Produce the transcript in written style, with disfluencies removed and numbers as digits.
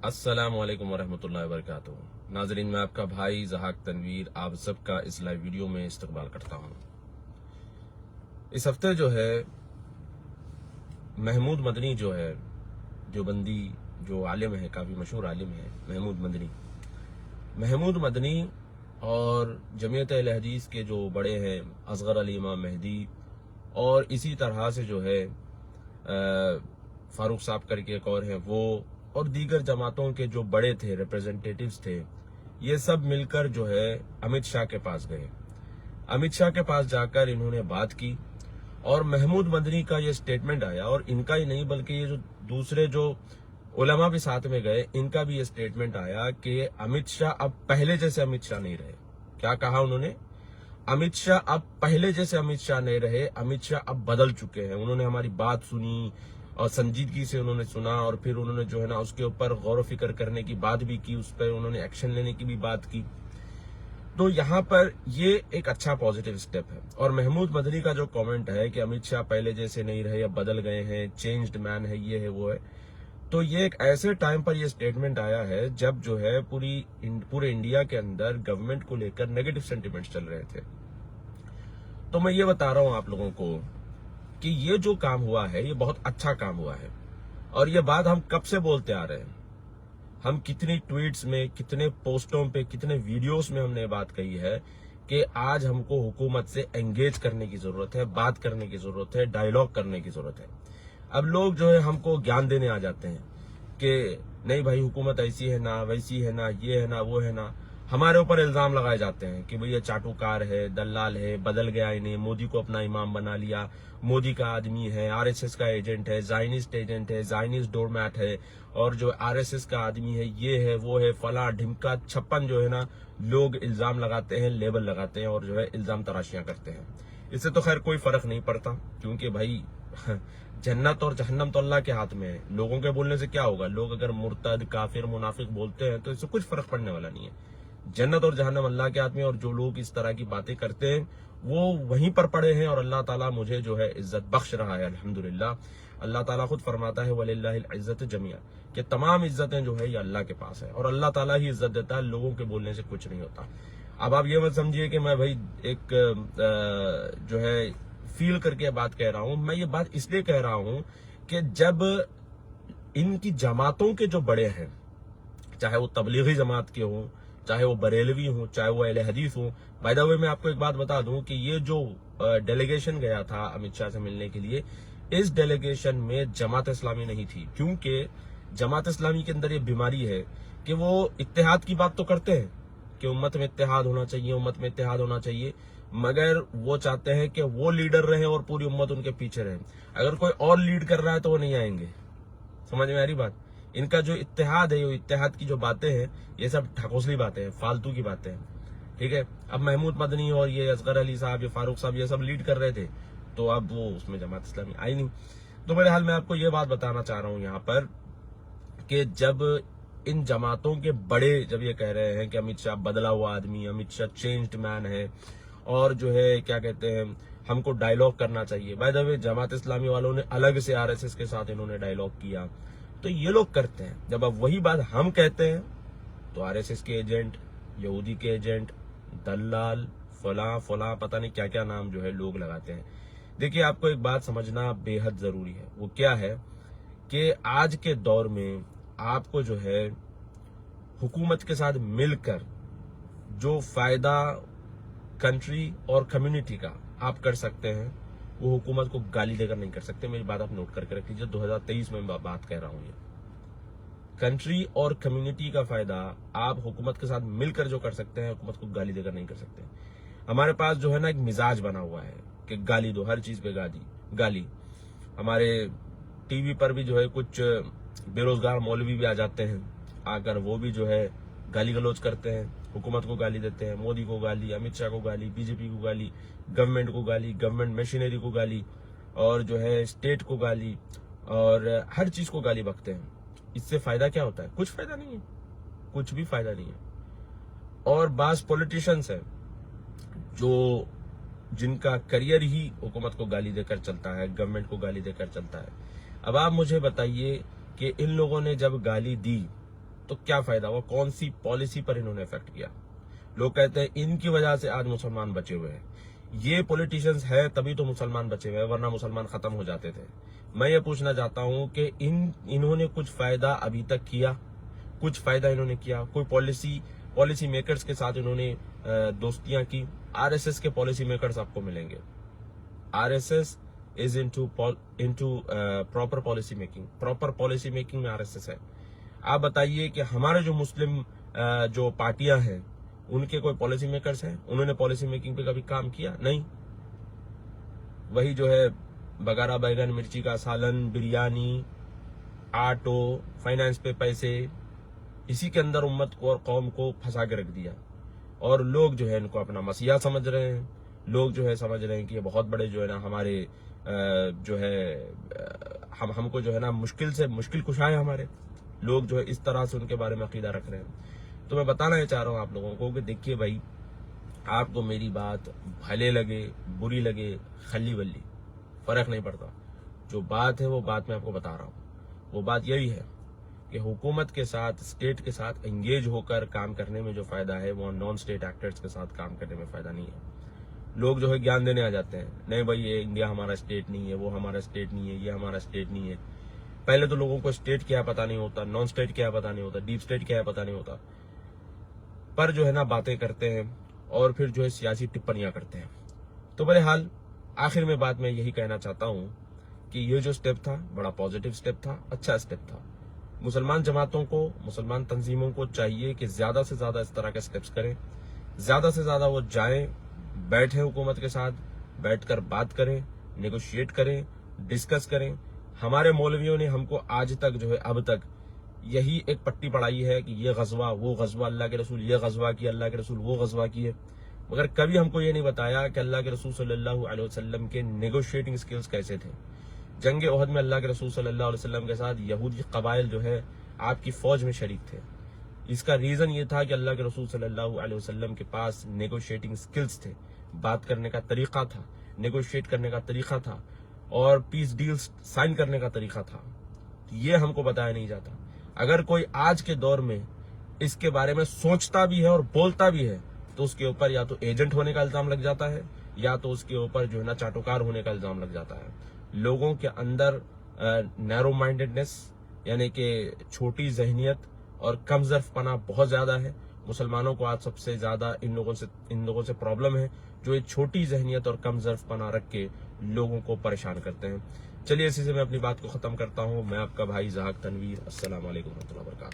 अस्सलाम वालेकुम वरहमतुल्लाहि वबरकातुहू। नाजरीन, मैं आपका भाई ज़हाक तनवीर आप सबका इस लाइव वीडियो में इस्तकबाल करता हूँ। इस हफ्ते जो है महमूद मदनी जो है, जो बंदी जो आलिम है, काफ़ी मशहूर आलिम है महमूद मदनी और जमीयत अहले हदीस के जो बड़े हैं असगर अली इमाम मेहदी और इसी तरह से जो है फारूक साहब करके एक और हैं वो और दीगर जमातों के जो बड़े थे, रिप्रेजेंटेटिव्स थे, ये सब मिलकर जो है अमित शाह के पास गए। अमित शाह के पास जाकर इन्होंने बात की और महमूद मदनी का ये स्टेटमेंट आया, और इनका ही नहीं बल्कि ये जो दूसरे जो उलमा भी साथ में गए, इनका भी ये स्टेटमेंट आया कि अमित शाह अब पहले जैसे अमित शाह नहीं रहे। क्या कहा उन्होंने? अमित शाह अब पहले जैसे अमित शाह नहीं रहे, अमित शाह अब बदल चुके हैं। उन्होंने हमारी बात सुनी और संजीदगी से उन्होंने सुना, और फिर उन्होंने जो है ना उसके ऊपर गौर फिक्र करने की बात भी की, उस पर उन्होंने एक्शन लेने की भी बात की। तो यहाँ पर ये एक अच्छा पॉजिटिव स्टेप है। और महमूद मदनी का जो कमेंट है कि अमित शाह पहले जैसे नहीं रहे, अब बदल गए हैं, चेंज्ड मैन है, ये है वो है, तो ये एक ऐसे टाइम पर ये स्टेटमेंट आया है जब जो है पूरे इंडिया के अंदर गवर्नमेंट को लेकर नेगेटिव सेंटिमेंट्स चल रहे थे। तो मैं ये बता रहा हूं आप लोगों को कि ये जो काम हुआ है ये बहुत अच्छा काम हुआ है, और ये बात हम कब से बोलते आ रहे हैं। हम कितनी ट्वीट्स में, कितने पोस्टों पे, कितने वीडियोस में हमने बात कही है कि आज हमको हुकूमत से एंगेज करने की जरूरत है, बात करने की जरूरत है, डायलॉग करने की जरूरत है। अब लोग जो है हमको ज्ञान देने आ जाते हैं कि नहीं भाई हुकूमत ऐसी है ना, वैसी है ना, ये है ना, वो है ना। हमारे ऊपर इल्जाम लगाए जाते हैं कि भैया चाटुकार है, दलाल है, बदल गया इन्हें, मोदी को अपना इमाम बना लिया, मोदी का आदमी है, आरएसएस का एजेंट है, जायनिस्ट एजेंट है, जायनिस्ट डोरमैट है, और जो आरएसएस का आदमी है, ये है, वो है, फला ढिमका छप्पन जो है ना लोग इल्जाम लगाते हैं, लेबल लगाते हैं और जो है इल्जाम तराशियां करते हैं। इससे तो खैर कोई फर्क नहीं पड़ता, क्योंकि भाई जन्नत और जहन्नम तो अल्लाह के हाथ में है। लोगों के बोलने से क्या होगा? लोग अगर मुर्तद, काफिर, मुनाफिक बोलते हैं तो इससे कुछ फर्क पड़ने वाला नहीं है। जन्नत और जहन्नम अल्लाह के हाथ में, और जो लोग इस तरह की बातें करते हैं वो वहीं पर पड़े हैं, और अल्लाह ताला मुझे जो है इज्जत बख्श रहा है अल्हम्दुलिल्लाह। अल्लाह ताला खुद फरमाता है वलिल्लाहिल इज्जत जमिया, कि तमाम इज्जतें जो है ये अल्लाह के पास है, और अल्लाह ताला ही इज्जत देता है, लोगों के बोलने से कुछ नहीं होता। अब आप ये मत समझिए कि मैं भाई एक जो है फील करके बात कह रहा हूं। मैं ये बात इसलिए कह रहा हूं कि जब इनकी जमातों के जो बड़े हैं, चाहे वो तबलीगी जमात के हों, चाहे वो बरेलवी हों, चाहे वो अहले हदीस हों। बाय द वे मैं आपको एक बात बता दूं कि ये जो डेलीगेशन गया था अमित शाह से मिलने के लिए, इस डेलीगेशन में जमात इस्लामी नहीं थी, क्योंकि जमात इस्लामी के अंदर ये बीमारी है कि वो इत्तेहाद की बात तो करते हैं कि उम्मत में इत्तेहाद होना चाहिए, उम्मत में इत्तेहाद होना चाहिए, मगर वो चाहते हैं कि वो लीडर रहे और पूरी उम्मत उनके पीछे रहे। अगर कोई और लीड कर रहा है तो वो नहीं आएंगे। समझ में आ रही बात? इनका जो इत्तेहाद है, वो इत्तेहाद की जो बातें हैं, ये सब ठकोसली बातें हैं, फालतू की बातें हैं। ठीक है, अब महमूद मदनी और ये असगर अली साहब, ये फारूक साहब, ये सब लीड कर रहे थे, तो अब वो उसमें जमात इस्लामी आई नहीं। तो मेरे हाल मैं आपको ये बात बताना चाह रहा हूं यहाँ पर कि जब इन जमातों के बड़े जब ये कह रहे हैं कि अमित शाह बदला हुआ आदमी, अमित शाह चेंज्ड मैन है, और जो है क्या कहते हैं हमको डायलॉग करना चाहिए। By the way Jamaat Islami वालों ने अलग से आरएसएस के साथ इन्होंने डायलॉग किया, तो ये लोग करते हैं। जब अब वही बात हम कहते हैं तो आरएसएस के एजेंट, यहूदी के एजेंट, दलाल, फला फला पता नहीं क्या क्या नाम जो है लोग लगाते हैं। देखिए, आपको एक बात समझना बेहद जरूरी है। वो क्या है कि आज के दौर में आपको जो है हुकूमत के साथ मिलकर जो फायदा कंट्री और कम्युनिटी का आप कर सकते हैं, वो हुकूमत को गाली देकर नहीं कर सकते। मेरी बात आप नोट करके रख लीजिए, 2023 में बात कह रहा हूं। ये कंट्री और कम्युनिटी का फायदा आप हुकूमत के साथ मिलकर जो कर सकते हैं, हुकूमत को गाली देकर नहीं कर सकते। हमारे पास जो है ना एक मिजाज बना हुआ है कि गाली दो, हर चीज पे गाली। हमारे टीवी पर भी जो है कुछ बेरोजगार मौलवी भी आ जाते हैं, आकर वो भी जो है गाली गलौज करते हैं, हुकूमत को गाली देते हैं, मोदी को गाली, अमित शाह को गाली, बीजेपी को गाली, गवर्नमेंट को गाली, गवर्नमेंट मशीनरी को गाली, और जो है स्टेट को गाली, और हर चीज को गाली बकते हैं। इससे फायदा क्या होता है? कुछ फायदा नहीं है, कुछ भी फायदा नहीं है। और बास पॉलिटिशियंस है जो जिनका करियर ही हुकूमत को गाली देकर चलता है, गवर्नमेंट को गाली देकर चलता है। अब आप मुझे बताइए कि इन लोगों ने जब गाली दी تو کیا فائدہ ہوا؟ کون سی پالیسی پر انہوں نے افیکٹ کیا؟ لوگ کہتے ہیں ان کی وجہ سے آج مسلمان بچے ہوئے ہیں. یہ پولیٹیشنز ہے تبھی تو مسلمان بچے ہوئے ہیں، ورنہ مسلمان ختم ہو جاتے تھے. میں یہ پوچھنا چاہتا ہوں کہ انہوں نے کچھ فائدہ ابھی تک کیا؟ کچھ فائدہ انہوں نے کیا؟ کوئی پالیسی میکرز کے ساتھ انہوں نے دوستیاں کی؟ آر ایس ایس کے پالیسی میکرز آپ کو ملیں گے. R S S is into proper policy making. Proper policy making میں آر ایس ایس ہے. آپ بتائیے کہ ہمارے جو مسلم جو پارٹیاں ہیں ان کے کوئی پالیسی میکرز ہیں؟ انہوں نے پالیسی میکنگ پہ کبھی کام کیا؟ نہیں. وہی جو ہے بگارا بیگن مرچی کا سالن، بریانی، آٹو، فائنانس پہ پیسے، اسی کے اندر امت کو اور قوم کو پھنسا کے رکھ دیا. اور لوگ جو ہے ان کو اپنا مسیحا سمجھ رہے ہیں. لوگ جو ہے سمجھ رہے ہیں کہ یہ بہت بڑے جو ہے نا ہمارے جو ہے ہم کو جو ہے نا مشکل کشا ہے ہمارے. لوگ جو ہے اس طرح سے ان کے بارے میں عقیدہ رکھ رہے ہیں. تو میں بتانا یہ چاہ رہا ہوں آپ لوگوں کو کہ دیکھیے بھائی، آپ کو میری بات بھلے لگے بری لگے خلی ولی فرق نہیں پڑتا. جو بات ہے وہ بات میں آپ کو بتا رہا ہوں. وہ بات یہی ہے کہ حکومت کے ساتھ، اسٹیٹ کے ساتھ انگیج ہو کر کام کرنے میں جو فائدہ ہے وہ نان اسٹیٹ ایکٹرز کے ساتھ کام کرنے میں فائدہ نہیں ہے. لوگ جو ہے گیان دینے آ جاتے ہیں، نہیں بھائی یہ انڈیا ہمارا اسٹیٹ نہیں ہے، وہ ہمارا اسٹیٹ نہیں ہے، یہ ہمارا اسٹیٹ نہیں ہے. پہلے تو لوگوں کو اسٹیٹ کیا پتا نہیں ہوتا، نان اسٹیٹ کیا پتا نہیں ہوتا، ڈیپ اسٹیٹ کیا پتا نہیں ہوتا، پر جو ہے نا باتیں کرتے ہیں اور پھر جو ہے سیاسی ٹپڑیاں کرتے ہیں. تو بہرحال آخر میں بات میں یہی کہنا چاہتا ہوں کہ یہ جو سٹیپ تھا بڑا پازیٹیو سٹیپ تھا، اچھا سٹیپ تھا. مسلمان جماعتوں کو، مسلمان تنظیموں کو چاہیے کہ زیادہ سے زیادہ اس طرح کے سٹیپس کریں. زیادہ سے زیادہ وہ جائیں، بیٹھیں حکومت کے ساتھ، بیٹھ کر بات کریں، نیگوشیٹ کریں، ڈسکس کریں. ہمارے مولویوں نے ہم کو آج تک جو ہے اب تک یہی ایک پٹی پڑھائی ہے کہ یہ غزوہ، وہ غزوہ، اللہ کے رسول یہ غزوہ کیے، اللہ کے رسول وہ غزوہ کیے، مگر کبھی ہم کو یہ نہیں بتایا کہ اللہ کے رسول صلی اللہ علیہ وسلم کے نیگوشیٹنگ سکلز کیسے تھے. جنگ احد میں اللہ کے رسول صلی اللہ علیہ وسلم کے ساتھ یہودی قبائل جو ہے آپ کی فوج میں شریک تھے. اس کا ریزن یہ تھا کہ اللہ کے رسول صلی اللہ علیہ وسلم کے پاس نیگوشیٹنگ سکلز تھے، بات کرنے کا طریقہ تھا، نیگوشیٹ کرنے کا طریقہ تھا، اور پیس ڈیلز سائن کرنے کا طریقہ تھا. یہ ہم کو بتایا نہیں جاتا. اگر کوئی آج کے دور میں اس کے بارے میں سوچتا بھی ہے اور بولتا بھی ہے تو اس کے اوپر یا تو ایجنٹ ہونے کا الزام لگ جاتا ہے، یا تو اس کے اوپر جو ہے نا چاٹوکار ہونے کا الزام لگ جاتا ہے. لوگوں کے اندر نیرو مائنڈڈنس یعنی کہ چھوٹی ذہنیت اور کم ظرف پنا بہت زیادہ ہے. مسلمانوں کو آج سب سے زیادہ ان لوگوں سے پرابلم ہے جو ایک چھوٹی ذہنیت اور کم ظرف پنا رکھ کے لوگوں کو پریشان کرتے ہیں. چلیے اسی سے میں اپنی بات کو ختم کرتا ہوں. میں آپ کا بھائی زاہد تنویر. السلام علیکم ورحمۃ اللہ وبرکاتہ.